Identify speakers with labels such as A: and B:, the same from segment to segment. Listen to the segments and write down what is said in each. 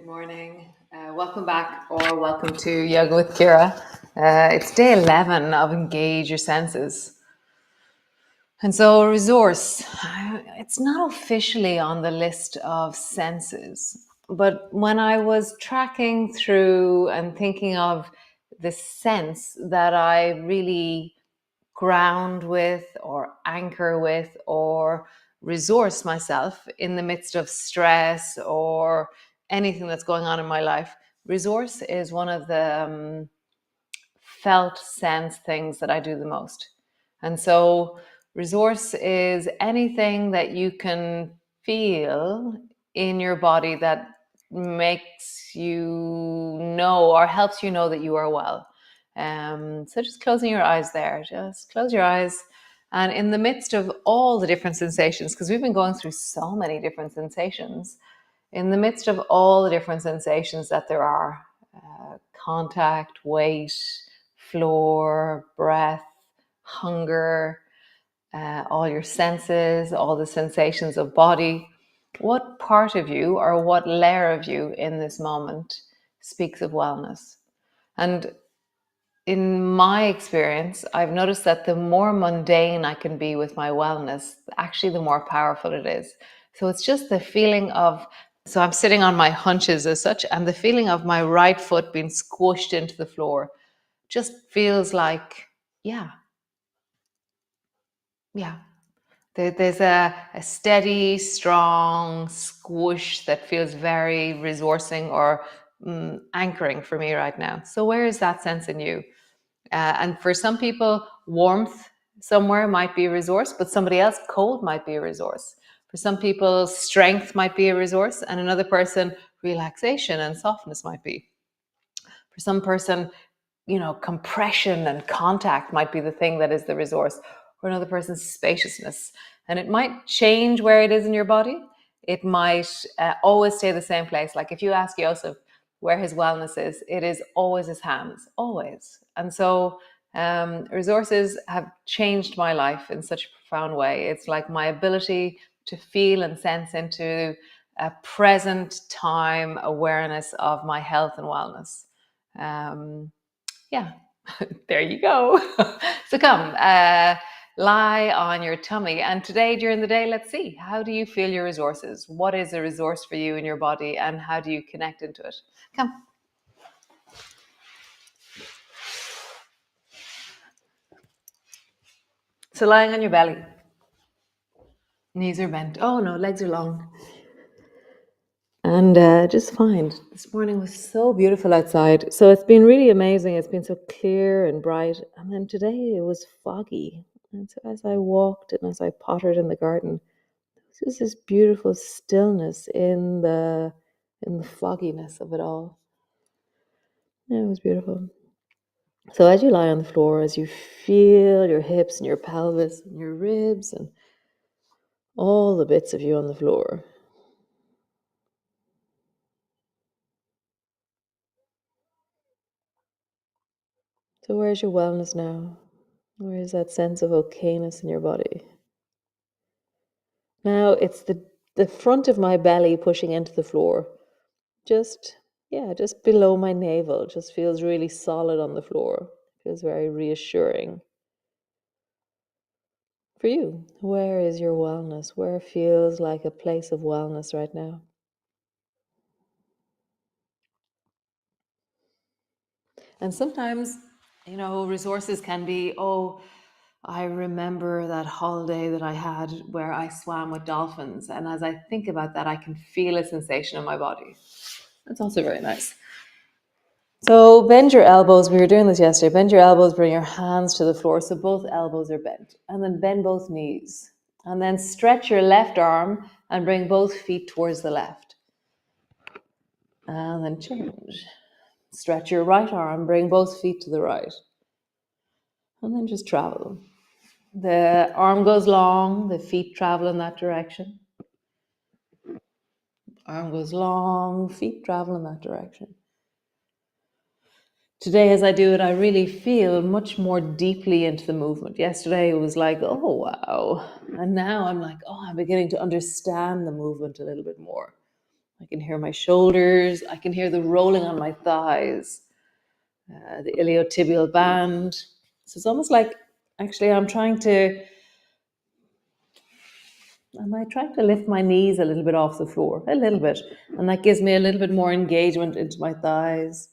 A: Good morning. Welcome back or welcome to Yoga with Ciara. It's day 11 of Engage Your Senses. And so, a resource, it's not officially on the list of senses, but when I was tracking through and thinking of the sense that I really ground with or anchor with or resource myself in the midst of stress or anything that's going on in my life, resource is one of the felt sense things that I do the most. And so resource is anything that you can feel in your body that makes you know or helps you know that you are well. So just closing your eyes there, just close your eyes. And in the midst of all the different sensations, because we've been going through so many different sensations, in the midst of all the different sensations that there are, contact, weight, floor, breath, hunger, all your senses, all the sensations of body, what part of you or what layer of you in this moment speaks of wellness? And in my experience, I've noticed that the more mundane I can be with my wellness, actually the more powerful it is. So it's just the feeling of, so I'm sitting on my hunches as such, and the feeling of my right foot being squished into the floor just feels like, yeah, yeah. There's a steady, strong squish that feels very resourcing or anchoring for me right now. So where is that sense in you? And for some people, warmth somewhere might be a resource, but somebody else, cold might be a resource. For some people, strength might be a resource, and another person, relaxation and softness might be. For some person, compression and contact might be the thing that is the resource, or another person's spaciousness. And it might change where it is in your body. It might always stay the same place. Like if you ask Joseph where his wellness is, it is always his hands, always. And so resources have changed my life in such a profound way. It's like my ability to feel and sense into a present time awareness of my health and wellness. Yeah, there you go. So come, lie on your tummy. And today during the day, let's see, how do you feel your resources? What is a resource for you in your body and how do you connect into it? Come. So lying on your belly. Knees are bent. Oh no, legs are long. And just find, this morning was so beautiful outside. So it's been really amazing. It's been so clear and bright. And then today it was foggy. And so as I walked and as I pottered in the garden, there was this beautiful stillness in the fogginess of it all. Yeah, it was beautiful. So as you lie on the floor, as you feel your hips and your pelvis and your ribs and all the bits of you on the floor, so where's your wellness now? Where is that sense of okayness in your body? Now it's the front of my belly pushing into the floor. Just below my navel. Just feels really solid on the floor. Feels very reassuring. For you, where is your wellness? Where feels like a place of wellness right now? And sometimes, resources can be, oh, I remember that holiday that I had where I swam with dolphins. And as I think about that, I can feel a sensation in my body. That's also very nice. So bend your elbows. We were doing this yesterday. Bend your elbows, bring your hands to the floor so both elbows are bent. And then bend both knees. And then stretch your left arm and bring both feet towards the left. And then change. Stretch your right arm, bring both feet to the right. And then just travel. The arm goes long, the feet travel in that direction. Arm goes long, feet travel in that direction. Today, as I do it, I really feel much more deeply into the movement. Yesterday, it was like, oh, wow. And now I'm like, oh, I'm beginning to understand the movement a little bit more. I can hear my shoulders. I can hear the rolling on my thighs, the iliotibial band. So it's almost like actually am I trying to lift my knees a little bit off the floor? A little bit. And that gives me a little bit more engagement into my thighs.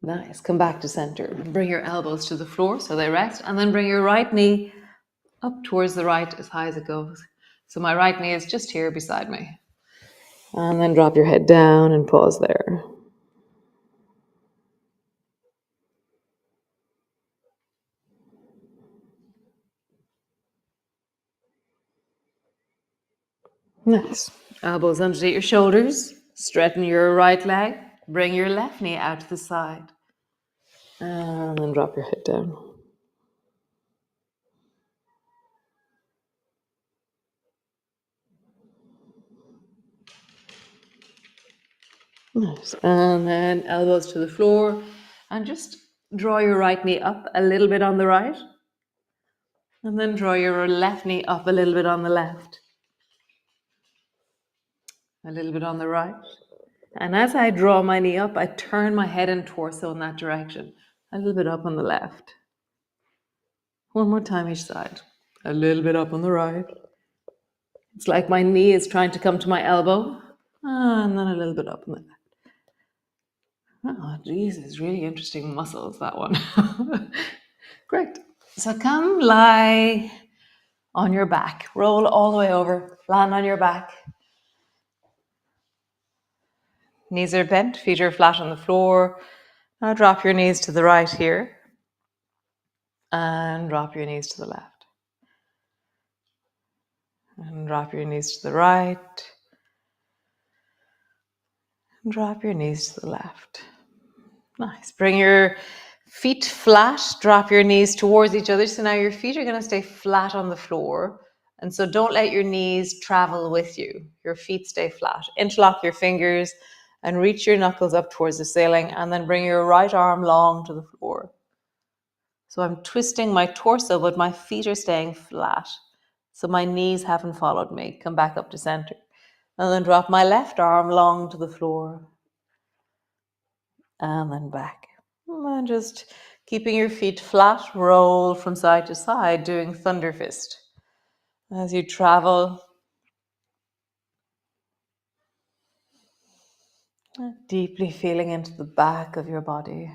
A: Nice. Come back to center. Bring your elbows to the floor so they rest. And then bring your right knee up towards the right as high as it goes. So my right knee is just here beside me. And then drop your head down and pause there. Nice. Elbows underneath your shoulders. Straighten your right leg. Bring your left knee out to the side. And then drop your head down. Nice. And then elbows to the floor. And just draw your right knee up a little bit on the right. And then draw your left knee up a little bit on the left. A little bit on the right. And as I draw my knee up, I turn my head and torso in that direction. A little bit up on the left. One more time each side. A little bit up on the right. It's like my knee is trying to come to my elbow. And then a little bit up on the left. Oh, geez, it's really interesting muscles, that one. Great. So come lie on your back. Roll all the way over. Land on your back. Knees are bent. Feet are flat on the floor. Now drop your knees to the right here. And drop your knees to the left. And drop your knees to the right. And drop your knees to the left. Nice. Bring your feet flat. Drop your knees towards each other. So now your feet are going to stay flat on the floor. And so don't let your knees travel with you. Your feet stay flat. Interlock your fingers and reach your knuckles up towards the ceiling. And then bring your right arm long to the floor. So I'm twisting my torso, but my feet are staying flat. So my knees haven't followed me. Come back up to center. And then drop my left arm long to the floor. And then back. And just keeping your feet flat, roll from side to side, doing thunder fist. As you travel, deeply feeling into the back of your body.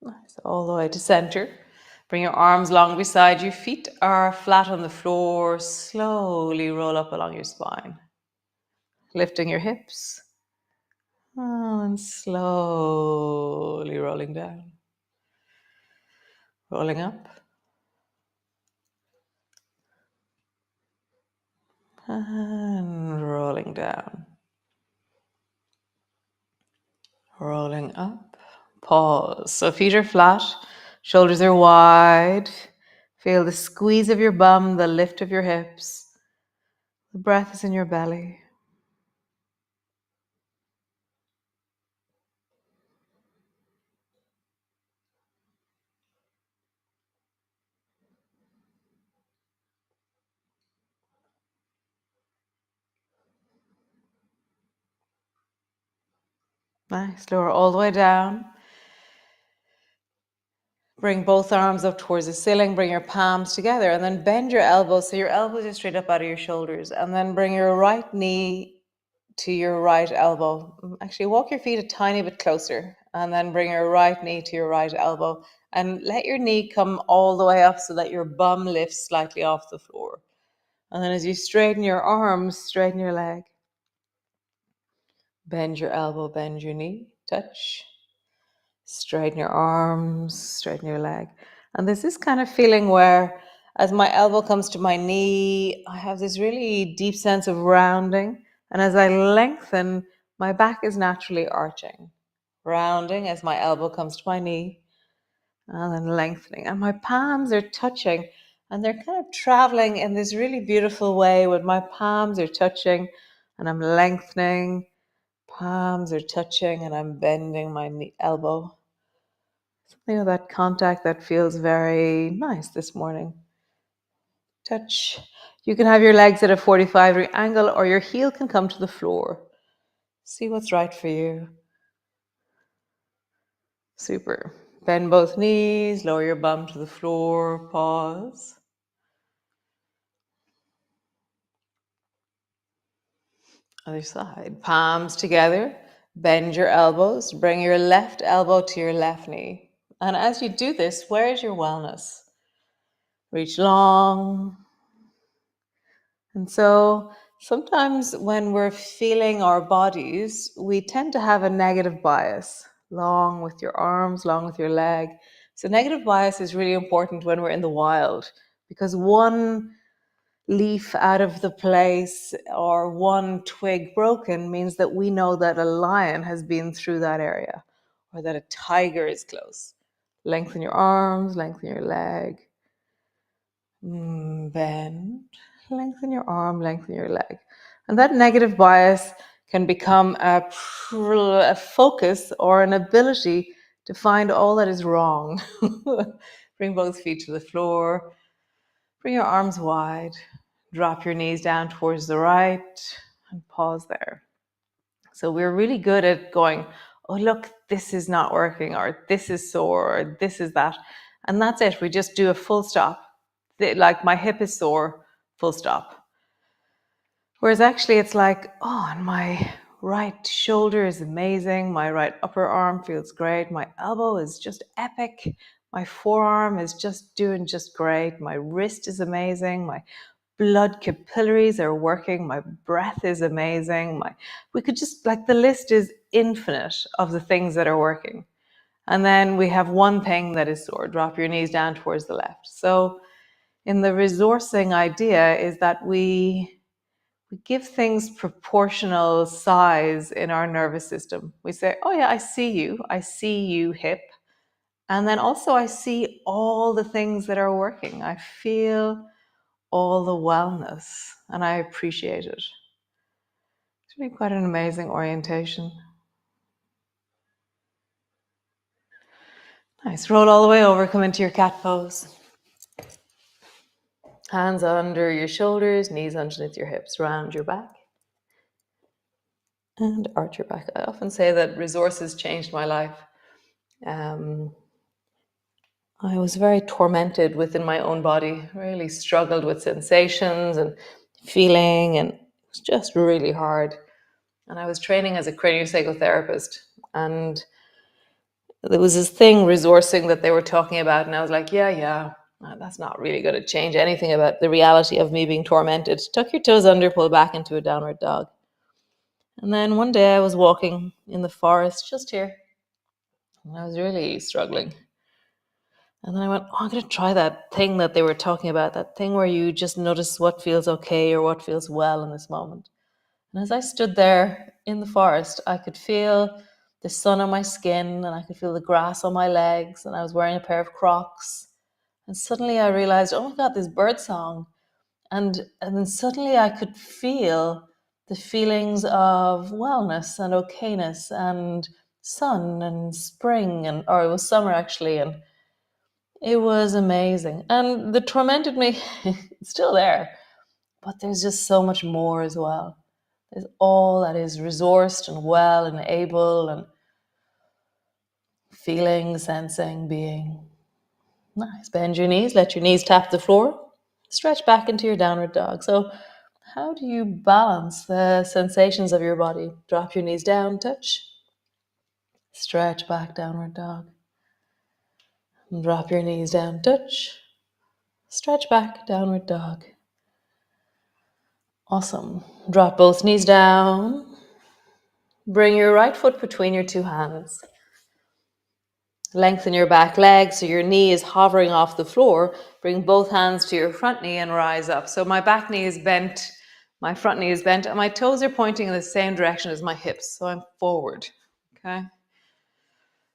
A: Nice. All the way to center. Bring your arms long beside you. Feet are flat on the floor. Slowly roll up along your spine. Lifting your hips. And slowly rolling down. Rolling up. And rolling down. Rolling up. Pause. So feet are flat. Shoulders are wide. Feel the squeeze of your bum, the lift of your hips. The breath is in your belly. Nice. Lower all the way down. Bring both arms up towards the ceiling. Bring your palms together and then bend your elbows so your elbows are straight up out of your shoulders. And then bring your right knee to your right elbow. Actually, walk your feet a tiny bit closer and then bring your right knee to your right elbow. And let your knee come all the way up so that your bum lifts slightly off the floor. And then as you straighten your arms, straighten your leg. Bend your elbow, bend your knee, touch. Straighten your arms, straighten your leg. And there's this kind of feeling where as my elbow comes to my knee, I have this really deep sense of rounding. And as I lengthen, my back is naturally arching. Rounding as my elbow comes to my knee and then lengthening. And my palms are touching And they're kind of traveling in this really beautiful way when my palms are touching and I'm lengthening. Palms are touching and I'm bending my elbow. Something of that contact that feels very nice this morning. Touch. You can have your legs at a 45-degree angle or your heel can come to the floor. See what's right for you. Super. Bend both knees, lower your bum to the floor, pause. Other side. Palms together. Bend your elbows. Bring your left elbow to your left knee. And as you do this, where is your wellness? Reach long. And so sometimes when we're feeling our bodies, we tend to have a negative bias. Long with your arms, long with your leg. So negative bias is really important when we're in the wild because one leaf out of the place or one twig broken means that we know that a lion has been through that area or that a tiger is close. Lengthen your arms, lengthen your leg. Bend, lengthen your arm, lengthen your leg. And that negative bias can become a focus or an ability to find all that is wrong. Bring both feet to the floor. Bring your arms wide. Drop your knees down towards the right and pause there. So we're really good at going, oh, look, this is not working, or this is sore, or this is that. And that's it. We just do a full stop. Like my hip is sore, full stop. Whereas actually it's like, oh, and my right shoulder is amazing. My right upper arm feels great. My elbow is just epic. My forearm is just doing just great. My wrist is amazing. My blood capillaries are working. My breath is amazing. We could just, like, the list is infinite of the things that are working. And then we have one thing that is sore. Drop your knees down towards the left. So in the resourcing idea is that we give things proportional size in our nervous system. We say, oh yeah, I see you, hip. And then also I see all the things that are working. I feel all the wellness and I appreciate it. It's really quite an amazing orientation. Nice. Roll all the way over, come into your cat pose. Hands under your shoulders, knees underneath your hips, round your back. And arch your back. I often say that resources changed my life. I was very tormented within my own body, really struggled with sensations and feeling, and it was just really hard. And I was training as a craniopsychotherapist, and there was this thing, resourcing, that they were talking about, and I was like, yeah, that's not really going to change anything about the reality of me being tormented. Tuck your toes under, pull back into a downward dog. And then one day I was walking in the forest just here, and I was really struggling. And then I went, oh, I'm going to try that thing that they were talking about, that thing where you just notice what feels okay or what feels well in this moment. And as I stood there in the forest, I could feel the sun on my skin and I could feel the grass on my legs, and I was wearing a pair of Crocs. And suddenly I realized, oh my God, this bird song. And then suddenly I could feel the feelings of wellness and okayness and sun and spring, or it was summer actually, and it was amazing. And the tormented me, it's still there, but there's just so much more as well. There's all that is resourced and well and able and feeling, sensing, being. Nice. Bend your knees, let your knees tap the floor. Stretch back into your downward dog. So how do you balance the sensations of your body? Drop your knees down, touch. Stretch back, downward dog. Drop your knees down, touch. Stretch back, downward dog. Awesome. Drop both knees down. Bring your right foot between your two hands. Lengthen your back leg so your knee is hovering off the floor. Bring both hands to your front knee and rise up. So my back knee is bent, my front knee is bent, and my toes are pointing in the same direction as my hips. So I'm forward. Okay.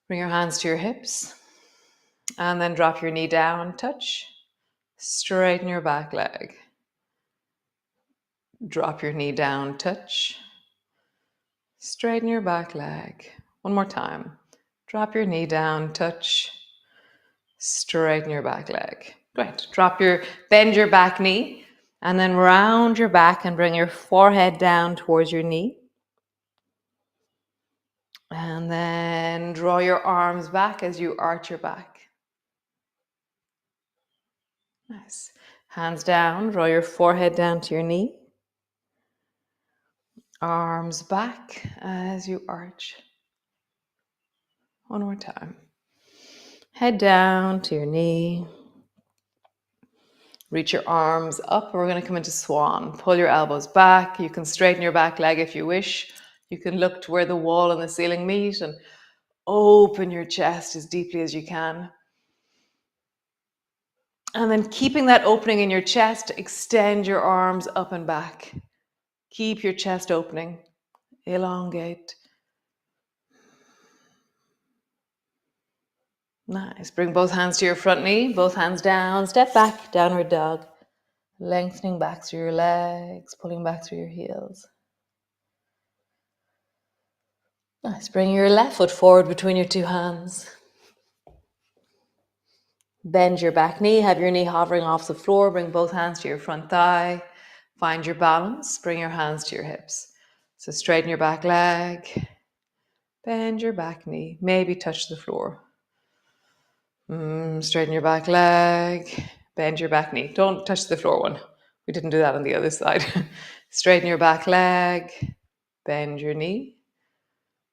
A: Bring your hands to your hips and then drop your knee down, touch. Straighten your back leg. Drop your knee down, touch. Straighten your back leg. One more time. Drop your knee down, touch. Straighten your back leg. Great. Bend your back knee and then round your back and bring your forehead down towards your knee. And then draw your arms back as you arch your back. Nice. Hands down, draw your forehead down to your knee. Arms back as you arch. One more time. Head down to your knee. Reach your arms up. We're going to come into swan. Pull your elbows back. You can straighten your back leg if you wish. You can look to where the wall and the ceiling meet and open your chest as deeply as you can. And then keeping that opening in your chest, extend your arms up and back. Keep your chest opening. Elongate. Nice. Bring both hands to your front knee, both hands down. Step back, downward dog. Lengthening back through your legs, pulling back through your heels. Nice. Bring your left foot forward between your two hands. Bend your back knee. Have your knee hovering off the floor. Bring both hands to your front thigh. Find your balance. Bring your hands to your hips. So straighten your back leg. Bend your back knee. Maybe touch the floor. Straighten your back leg. Bend your back knee. Don't touch the floor one. We didn't do that on the other side. Straighten your back leg. Bend your knee.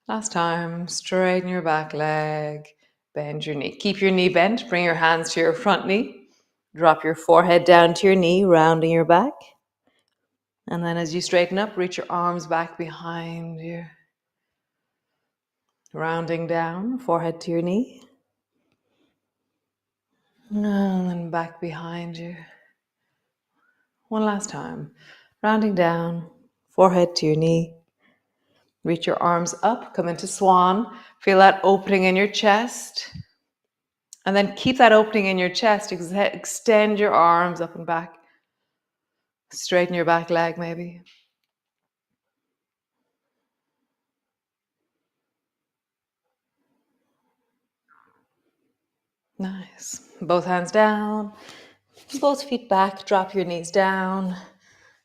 A: Last time. Straighten your back leg. Bend your knee. Keep your knee bent. Bring your hands to your front knee. Drop your forehead down to your knee, rounding your back. And then as you straighten up, reach your arms back behind you. Rounding down, forehead to your knee. And then back behind you. One last time. Rounding down, forehead to your knee. Reach your arms up, come into swan. Feel that opening in your chest. And then keep that opening in your chest. Extend your arms up and back. Straighten your back leg maybe. Nice. Both hands down. Both feet back. Drop your knees down.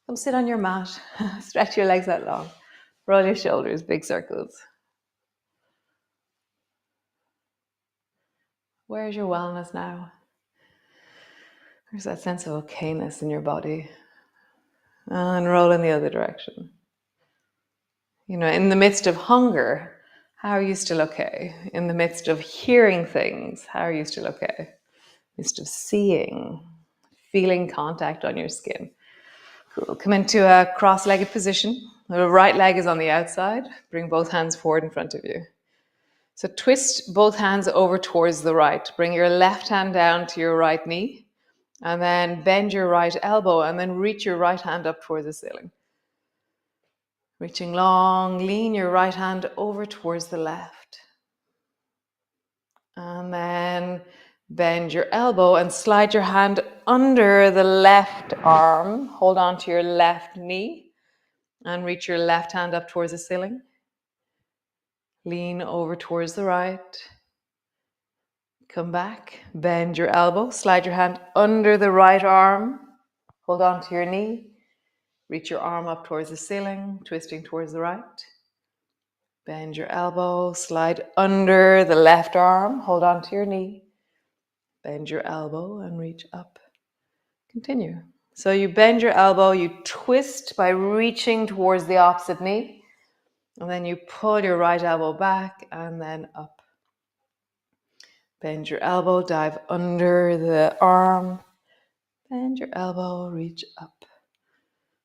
A: Come sit on your mat. Stretch your legs out long. Roll your shoulders, big circles. Where's your wellness now? There's that sense of okayness in your body. And roll in the other direction. You know, in the midst of hunger, how are you still okay? In the midst of hearing things, how are you still okay? In the midst of seeing, feeling contact on your skin. Cool. Come into a cross-legged position. The right leg is on the outside. Bring both hands forward in front of you. So twist both hands over towards the right. Bring your left hand down to your right knee. And then bend your right elbow and then reach your right hand up towards the ceiling. Reaching long, lean your right hand over towards the left. And then bend your elbow and slide your hand under the left arm. Hold on to your left knee and reach your left hand up towards the ceiling. Lean over towards the right. Come back, bend your elbow, slide your hand under the right arm. Hold on to your knee. Reach your arm up towards the ceiling, twisting towards the right. Bend your elbow, slide under the left arm. Hold on to your knee. Bend your elbow and reach up. Continue. So you bend your elbow, you twist by reaching towards the opposite knee. And then you pull your right elbow back and then up. Bend your elbow, dive under the arm. Bend your elbow, reach up.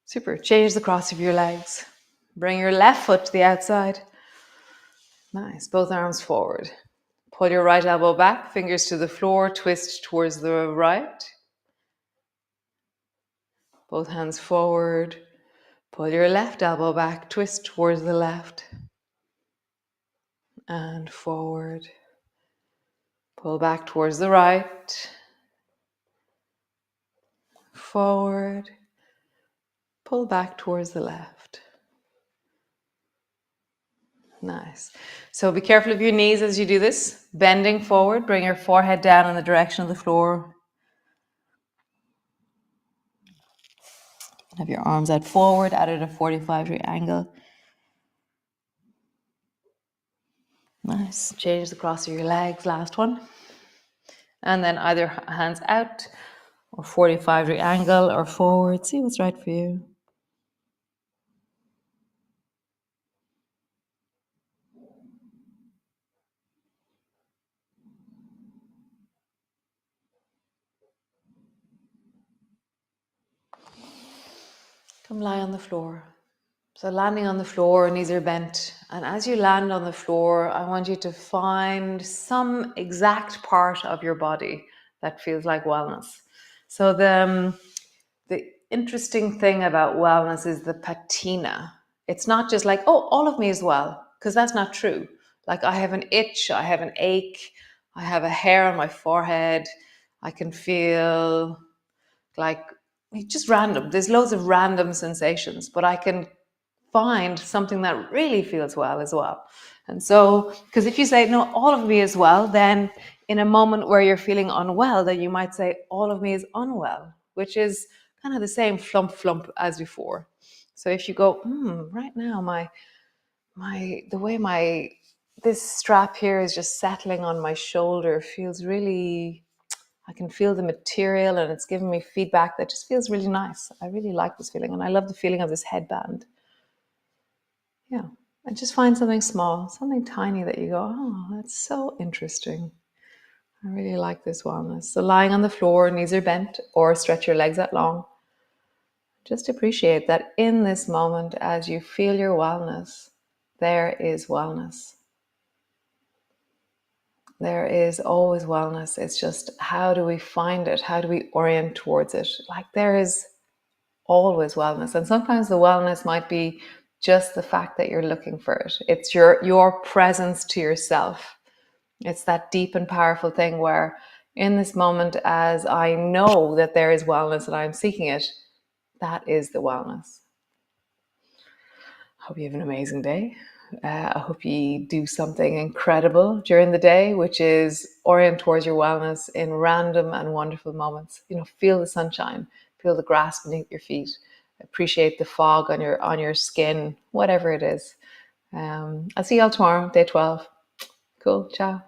A: Super. Change the cross of your legs. Bring your left foot to the outside. Nice. Both arms forward. Pull your right elbow back, fingers to the floor, twist towards the right. Both hands forward. Pull your left elbow back, twist towards the left. And forward. Pull back towards the right. forward, pull back towards the left. Nice. So be careful of your knees as you do this. Bending forward, bring your forehead down in the direction of the floor. Have your arms out forward, out at a 45-degree angle. Nice. Change the cross of your legs, last one. And then either hands out or 45-degree angle or forward. See what's right for you. Come lie on the floor. So landing on the floor, knees are bent. And as you land on the floor, I want you to find some exact part of your body that feels like wellness. So the interesting thing about wellness is the patina. It's not just like, oh, all of me is well, because that's not true. Like I have an itch, I have an ache, I have a hair on my forehead, I can feel like just random. There's loads of random sensations, but I can find something that really feels well as well. And so, because if you say, no, all of me is well, then in a moment where you're feeling unwell, then you might say, all of me is unwell, which is kind of the same flump as before. So if you go, right now, the way this strap here is just settling on my shoulder feels really, I can feel the material and it's giving me feedback that just feels really nice. I really like this feeling. And I love the feeling of this headband. Yeah. And just find something small, something tiny that you go, oh, that's so interesting. I really like this wellness. So lying on the floor, knees are bent, or stretch your legs out long. Just appreciate that in this moment, as you feel your wellness, there is wellness. There is always wellness. It's just, how do we find it? How do we orient towards it? Like there is always wellness. And sometimes the wellness might be just the fact that you're looking for it. It's your presence to yourself. It's that deep and powerful thing where in this moment, as I know that there is wellness and I'm seeking it, that is the wellness. I hope you have an amazing day. I hope you do something incredible during the day, which is orient towards your wellness in random and wonderful moments. Feel the sunshine, feel the grass beneath your feet, appreciate the fog on your skin, whatever it is. I'll see y'all tomorrow, day 12. Cool. Ciao.